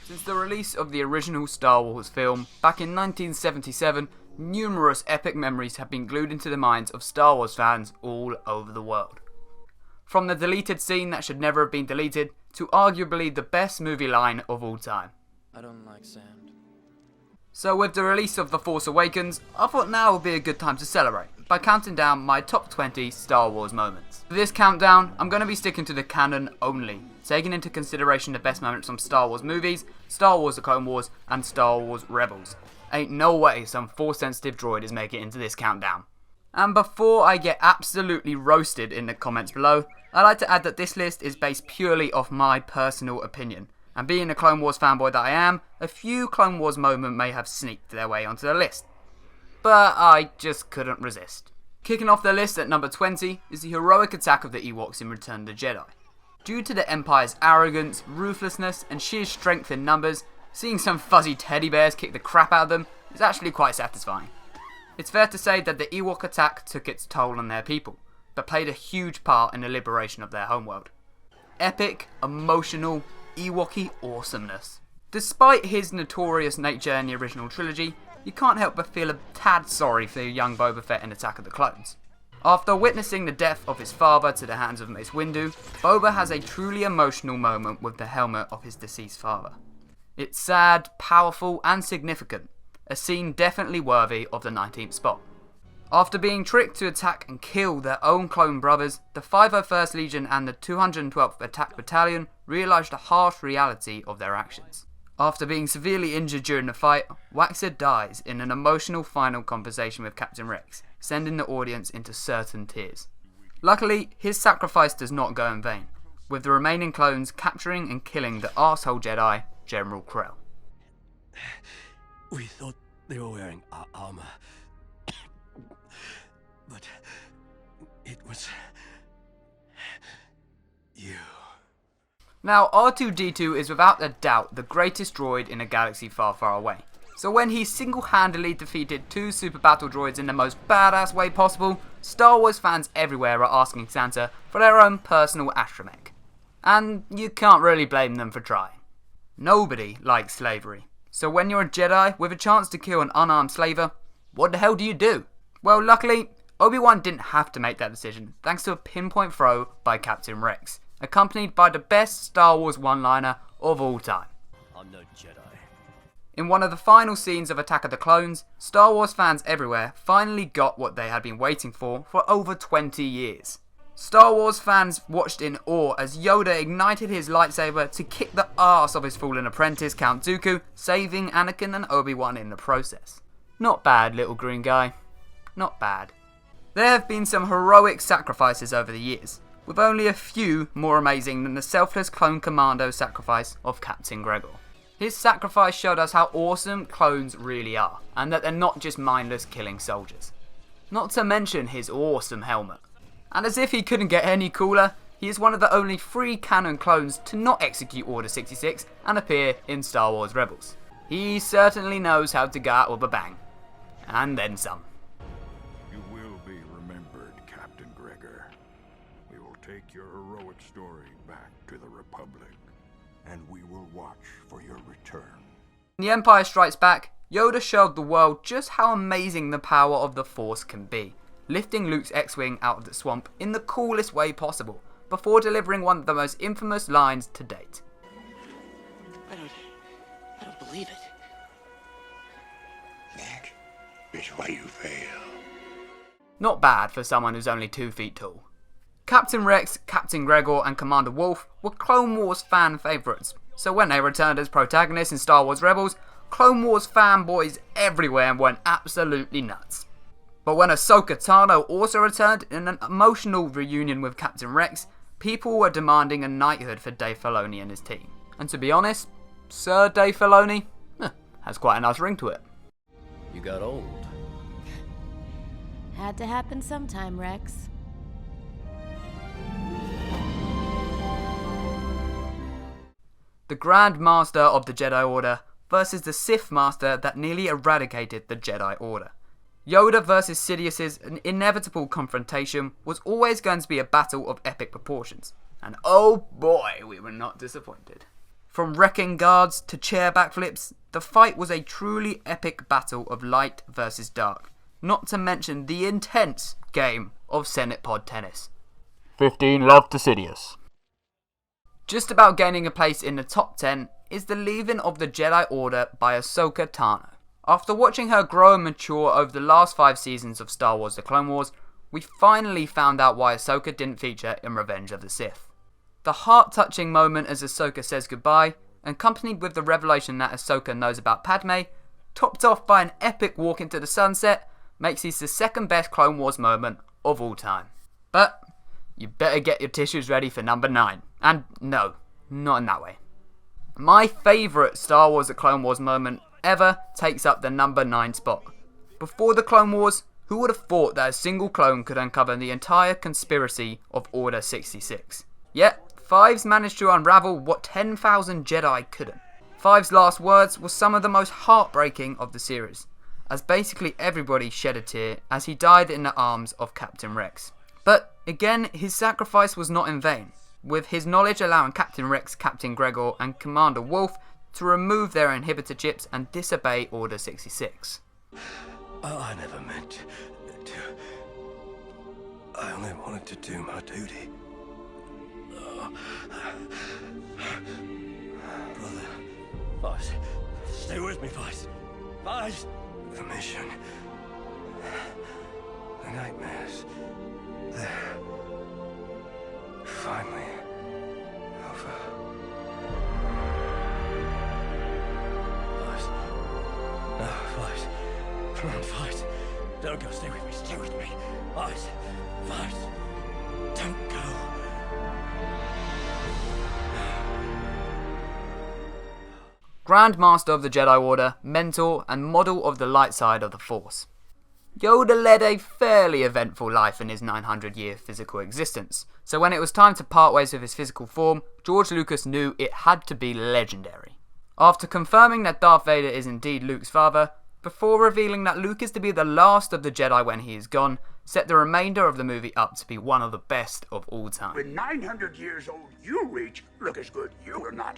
Since the release of the original Star Wars film back in 1977, numerous epic memories have been glued into the minds of Star Wars fans all over the world. From the deleted scene that should never have been deleted, to arguably the best movie line of all time. I don't like sand. So with the release of The Force Awakens, I thought now would be a good time to celebrate by counting down my top 20 Star Wars moments. For this countdown, I'm going to be sticking to the canon only, taking into consideration the best moments from Star Wars movies, Star Wars The Clone Wars, and Star Wars Rebels. Ain't no way some Force-sensitive droid is making it into this countdown. And before I get absolutely roasted in the comments below, I'd like to add that this list is based purely off my personal opinion. And being a Clone Wars fanboy that I am, a few Clone Wars moments may have sneaked their way onto the list. But I just couldn't resist. Kicking off the list at number 20 is the heroic attack of the Ewoks in Return of the Jedi. Due to the Empire's arrogance, ruthlessness, and sheer strength in numbers, seeing some fuzzy teddy bears kick the crap out of them is actually quite satisfying. It's fair to say that the Ewok attack took its toll on their people, but played a huge part in the liberation of their homeworld. Epic, emotional, Ewok-y awesomeness. Despite his notorious nature in the original trilogy, you can't help but feel a tad sorry for young Boba Fett in Attack of the Clones. After witnessing the death of his father to the hands of Mace Windu, Boba has a truly emotional moment with the helmet of his deceased father. It's sad, powerful, and significant, a scene definitely worthy of the 19th spot. After being tricked to attack and kill their own clone brothers, the 501st Legion and the 212th Attack Battalion realised the harsh reality of their actions. After being severely injured during the fight, Waxer dies in an emotional final conversation with Captain Rex, sending the audience into certain tears. Luckily, his sacrifice does not go in vain, with the remaining clones capturing and killing the arsehole Jedi, General Krell. We thought they were wearing our armor, but it was you. Now, R2-D2 is without a doubt the greatest droid in a galaxy far, far away. So when he single-handedly defeated two super battle droids in the most badass way possible, Star Wars fans everywhere are asking Santa for their own personal astromech. And you can't really blame them for trying. Nobody likes slavery. So when you're a Jedi with a chance to kill an unarmed slaver, what the hell do you do? Well, luckily, Obi-Wan didn't have to make that decision thanks to a pinpoint throw by Captain Rex, accompanied by the best Star Wars one-liner of all time. I'm no Jedi. In one of the final scenes of Attack of the Clones, Star Wars fans everywhere finally got what they had been waiting for over 20 years. Star Wars fans watched in awe as Yoda ignited his lightsaber to kick the arse of his fallen apprentice Count Dooku, saving Anakin and Obi-Wan in the process. Not bad, little green guy. Not bad. There have been some heroic sacrifices over the years, with only a few more amazing than the selfless clone commando sacrifice of Captain Gregor. His sacrifice showed us how awesome clones really are, and that they're not just mindless killing soldiers. Not to mention his awesome helmet. And as if he couldn't get any cooler, he is one of the only 3 canon clones to not execute Order 66 and appear in Star Wars Rebels. He certainly knows how to go out with a bang. And then some. You will be remembered, Captain Gregor. We will take your heroic story back to the Republic, and we will watch for your return. In The Empire Strikes Back, Yoda showed the world just how amazing the power of the Force can be, lifting Luke's X-Wing out of the swamp in the coolest way possible, before delivering one of the most infamous lines to date. I don't believe it. That is why you fail. Not bad for someone who's only 2 feet tall. Captain Rex, Captain Gregor and Commander Wolffe were Clone Wars fan favourites, so when they returned as protagonists in Star Wars Rebels, Clone Wars fanboys everywhere went absolutely nuts. But when Ahsoka Tano also returned in an emotional reunion with Captain Rex, people were demanding a knighthood for Dave Filoni and his team. And to be honest, Sir Dave Filoni has quite a nice ring to it. You got old. Had to happen sometime, Rex. The Grand Master of the Jedi Order versus the Sith Master that nearly eradicated the Jedi Order. Yoda versus Sidious's inevitable confrontation was always going to be a battle of epic proportions. And oh boy, we were not disappointed. From wrecking guards to chair backflips, the fight was a truly epic battle of light versus dark, not to mention the intense game of Senate Pod Tennis. 15 love to Sidious. Just about gaining a place in the top 10 is the leaving of the Jedi Order by Ahsoka Tano. After watching her grow and mature over the last 5 seasons of Star Wars The Clone Wars, we finally found out why Ahsoka didn't feature in Revenge of the Sith. The heart-touching moment as Ahsoka says goodbye, accompanied with the revelation that Ahsoka knows about Padme, topped off by an epic walk into the sunset, makes this the second best Clone Wars moment of all time. But you better get your tissues ready for number 9. And no, not in that way. My favourite Star Wars The Clone Wars moment ever takes up the number 9 spot. Before the Clone Wars, who would have thought that a single clone could uncover the entire conspiracy of Order 66? Yet, Fives managed to unravel what 10,000 Jedi couldn't. Fives' last words were some of the most heartbreaking of the series, as basically everybody shed a tear as he died in the arms of Captain Rex. But again, his sacrifice was not in vain, with his knowledge allowing Captain Rex, Captain Gregor and Commander Wolf to remove their inhibitor chips and disobey Order 66. I never meant to. I only wanted to do my duty. Brother. Vice. Stay with me, Vice. Vice! The mission. The nightmares. They're finally over. Vice. No, Vice. Come on, Vice. Don't go. Stay with me. Stay with me. Vice. Vice. Don't go. Grand Master of the Jedi Order, mentor and model of the light side of the Force. Yoda led a fairly eventful life in his 900-year physical existence, so when it was time to part ways with his physical form, George Lucas knew it had to be legendary. After confirming that Darth Vader is indeed Luke's father, before revealing that Luke is to be the last of the Jedi when he is gone, set the remainder of the movie up to be one of the best of all time. When 900 years old you reach, look as good you will not.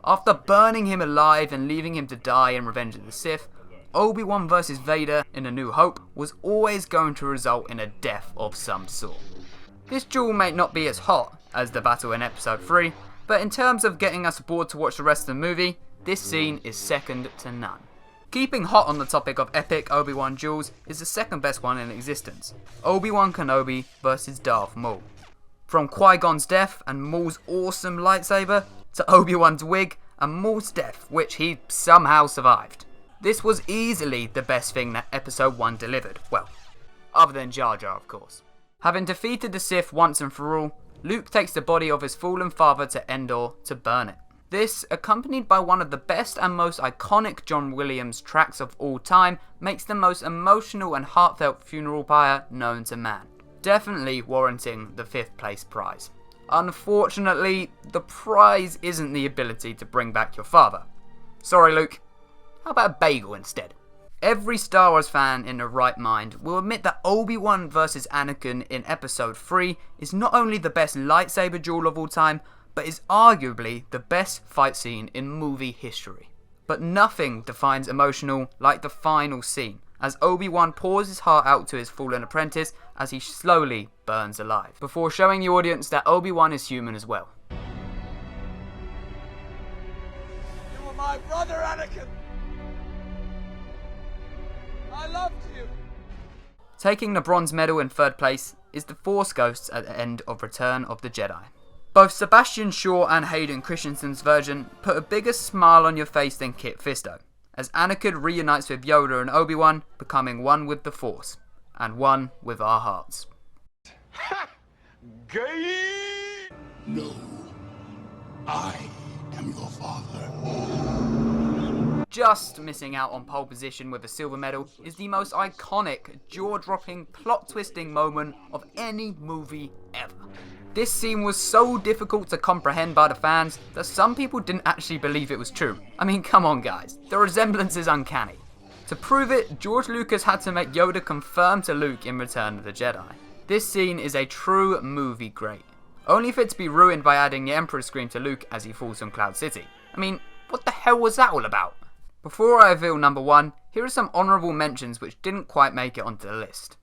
After burning him alive and leaving him to die in Revenge of the Sith, Obi-Wan vs Vader in A New Hope was always going to result in a death of some sort. This duel may not be as hot as the battle in Episode 3, but in terms of getting us aboard to watch the rest of the movie, this scene is second to none. Keeping hot on the topic of epic Obi-Wan duels is the second best one in existence, Obi-Wan Kenobi vs Darth Maul. From Qui-Gon's death and Maul's awesome lightsaber, to Obi-Wan's wig and Maul's death, which he somehow survived. This was easily the best thing that Episode 1 delivered, well, other than Jar Jar of course. Having defeated the Sith once and for all, Luke takes the body of his fallen father to Endor to burn it. This, accompanied by one of the best and most iconic John Williams tracks of all time, makes the most emotional and heartfelt funeral pyre known to man. Definitely warranting the 5th place prize. Unfortunately, the prize isn't the ability to bring back your father. Sorry Luke, how about a bagel instead? Every Star Wars fan in their right mind will admit that Obi-Wan vs Anakin in Episode 3 is not only the best lightsaber duel of all time, but is arguably the best fight scene in movie history. But nothing defines emotional like the final scene, as Obi-Wan pours his heart out to his fallen apprentice as he slowly burns alive, before showing the audience that Obi-Wan is human as well. You were my brother, Anakin! I loved you! Taking the bronze medal in 3rd place is the Force Ghosts at the end of Return of the Jedi. Both Sebastian Shaw and Hayden Christensen's version put a bigger smile on your face than Kit Fisto, as Anakin reunites with Yoda and Obi-Wan, becoming one with the Force, and one with our hearts. Ha! Gay! No, I am your father. Just missing out on pole position with a silver medal is the most iconic, jaw-dropping, plot-twisting moment of any movie ever. This scene was so difficult to comprehend by the fans that some people didn't actually believe it was true. I mean, come on guys, the resemblance is uncanny. To prove it, George Lucas had to make Yoda confirm to Luke in Return of the Jedi. This scene is a true movie great, only for it to be ruined by adding the Emperor's scream to Luke as he falls from Cloud City. I mean, what the hell was that all about? Before I reveal number 1, here are some honourable mentions which didn't quite make it onto the list.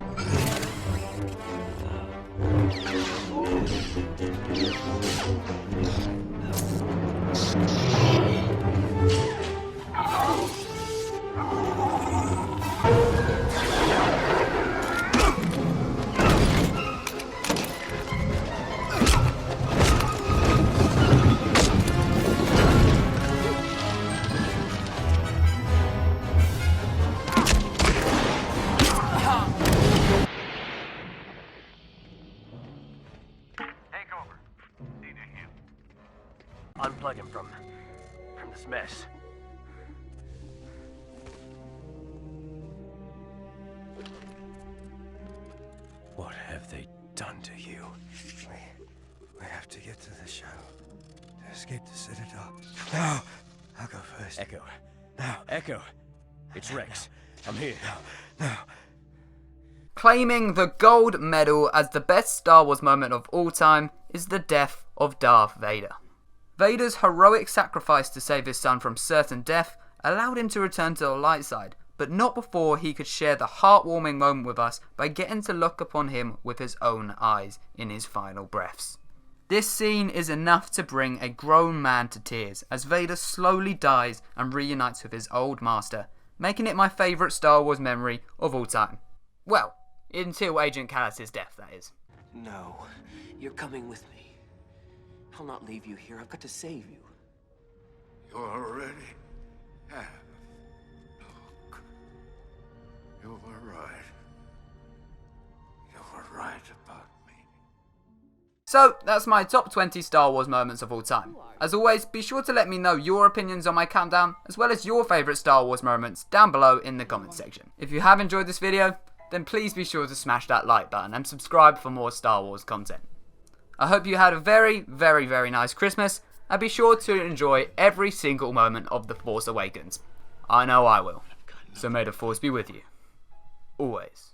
Unplug him from this mess. What have they done to you? We have to get to the shuttle to escape the Citadel. No! I'll go first. Echo. No. Echo. It's Rex. I'm here. No. Claiming the gold medal as the best Star Wars moment of all time is the death of Darth Vader. Vader's heroic sacrifice to save his son from certain death allowed him to return to the light side, but not before he could share the heartwarming moment with us by getting to look upon him with his own eyes in his final breaths. This scene is enough to bring a grown man to tears as Vader slowly dies and reunites with his old master, making it my favourite Star Wars memory of all time. Well, until Agent Callus's death, that is. No, you're coming with me. I'll not leave you here. I've got to save you. You already have. Look. You were right. You were right about me. So, that's my top 20 Star Wars moments of all time. As always, be sure to let me know your opinions on my countdown, as well as your favourite Star Wars moments down below in the comments section. If you have enjoyed this video, then please be sure to smash that like button and subscribe for more Star Wars content. I hope you had a very, very, very nice Christmas, and be sure to enjoy every single moment of The Force Awakens. I know I will. So may the Force be with you. Always.